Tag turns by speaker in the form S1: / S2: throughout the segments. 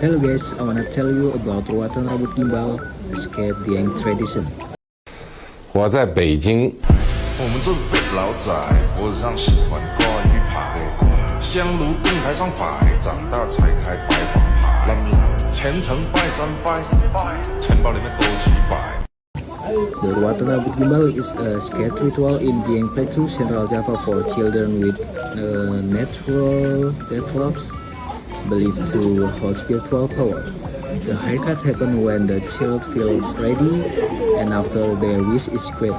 S1: Hello guys, I wanna tell you about ruatan rambut gimbal, a skate Dieng tradition.
S2: 我在北京，
S3: 我们这北老仔，脖子上喜欢挂玉牌，香炉供台上摆，长大才开白黄牌，虔诚拜三拜，钱包里面都几百。
S1: The ruatan rambut gimbal is a skate ritual in Dieng Plateau, Central Java for children with natural deadlocks believed to hold spiritual power. The haircut happens when the child feels ready and after their wish is great.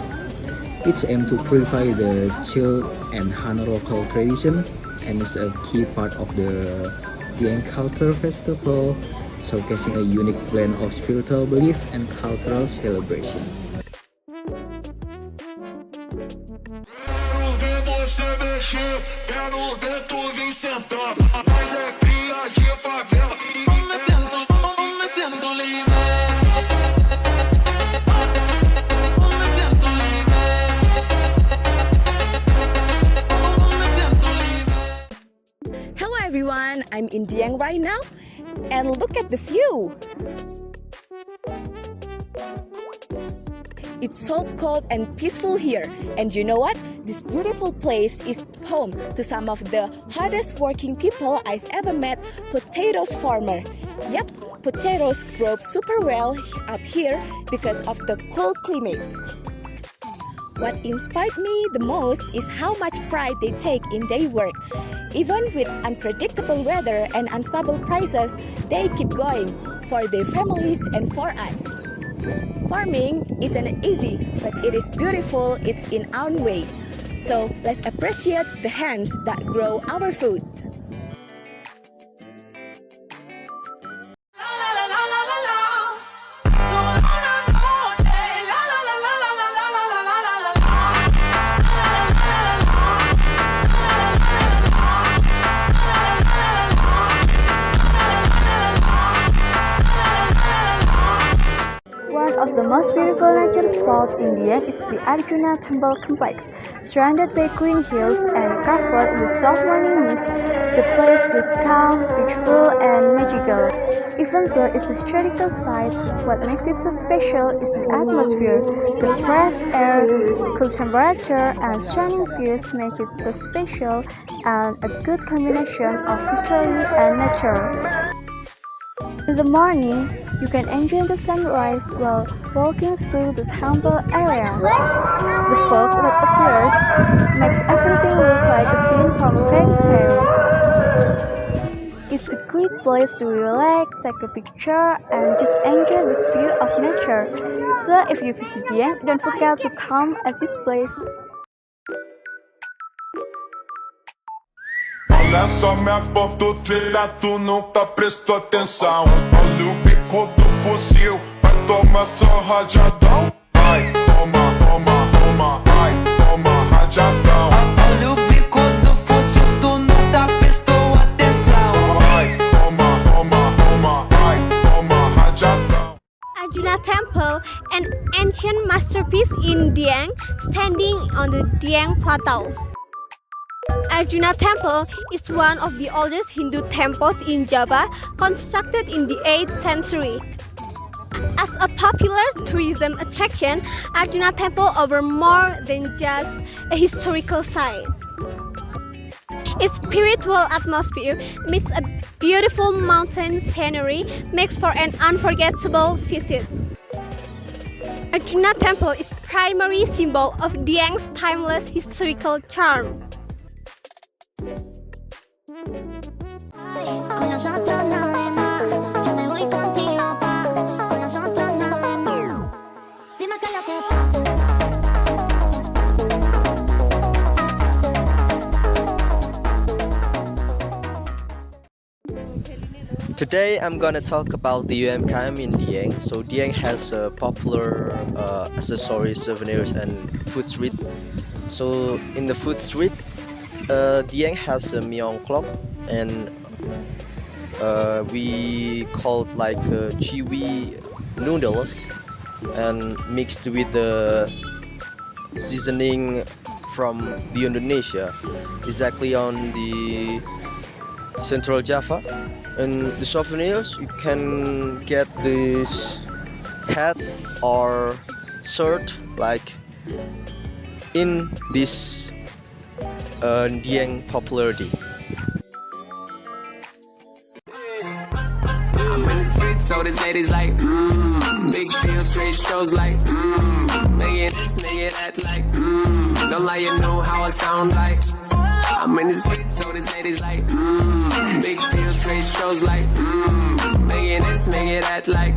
S1: It's aimed to purify the child and honor local tradition and is a key part of the Dieng Culture Festival, showcasing a unique blend of spiritual belief and cultural celebration.
S4: Hello everyone, I'm in Dieng right now and look at the view. It's so cold and peaceful here, and you know what? This beautiful place is home to some of the hardest working people I've ever met, potatoes farmer. Yep, potatoes grow super well up here because of the cool climate. What inspired me the most is how much pride they take in their work. Even with unpredictable weather and unstable prices, they keep going for their families and for us. Farming isn't easy, but it is beautiful, it's in our way. So let's appreciate the hands that grow our food.
S5: One of the most beautiful nature spots in Dieng is the Adina Temple Complex. Surrounded by green hills and covered in the soft morning mist, the place feels calm, peaceful, and magical. Even though it's a historical site, what makes it so special is the atmosphere. The fresh air, cool temperature, and stunning views make it so special and a good combination of history and nature. In the morning, you can enjoy the sunrise while walking through the temple area. The fog that appears makes everything look like a scene from a fairy tale. It's a great place to relax, take a picture, and just enjoy the view of nature. So if you visit Dieng, don't forget to come at this place.
S3: Olha só minha porta, o trilha, tu nunca prestou atenção. Olha o bico do fuzil, vai tomar só rajadão. Vai, toma, toma, toma, vai, toma rajadão.
S6: Olha o bico do fuzil, tu nunca prestou atenção.
S3: Vai, toma, toma, toma, vai, toma rajadão.
S7: Adina Temple, an ancient masterpiece in Dieng, standing on the Dieng Plateau. Adina Temple is one of the oldest Hindu temples in Java, constructed in the 8th century. As a popular tourism attraction, Adina Temple offers more than just a historical site. Its spiritual atmosphere meets a beautiful mountain scenery makes for an unforgettable visit. Adina Temple is primary symbol of Dieng's timeless historical charm.
S8: Con nosotros no hay nada, yo me voy contigo pa. Con nosotros no hay nada. Dime qué es lo que pasa.
S9: Today I'm gonna talk about the UMKM in Dieng. So Dieng has a popular accessories, souvenirs, and food street. So in the food street, Dieng has a Myeong club, and we called like chiwi noodles and mixed with the seasoning from the Indonesia, exactly on the Central Java. And the souvenirs, you can get this hat or shirt like in this Dieng popularity.
S6: I'm in the streets, so this lady's like, big deal, trade shows like, make it this, make it that, like, don't lie, you know how it sound like. I'm in the streets, so this lady's like, big deal, trade shows like, make it this, make it that, like,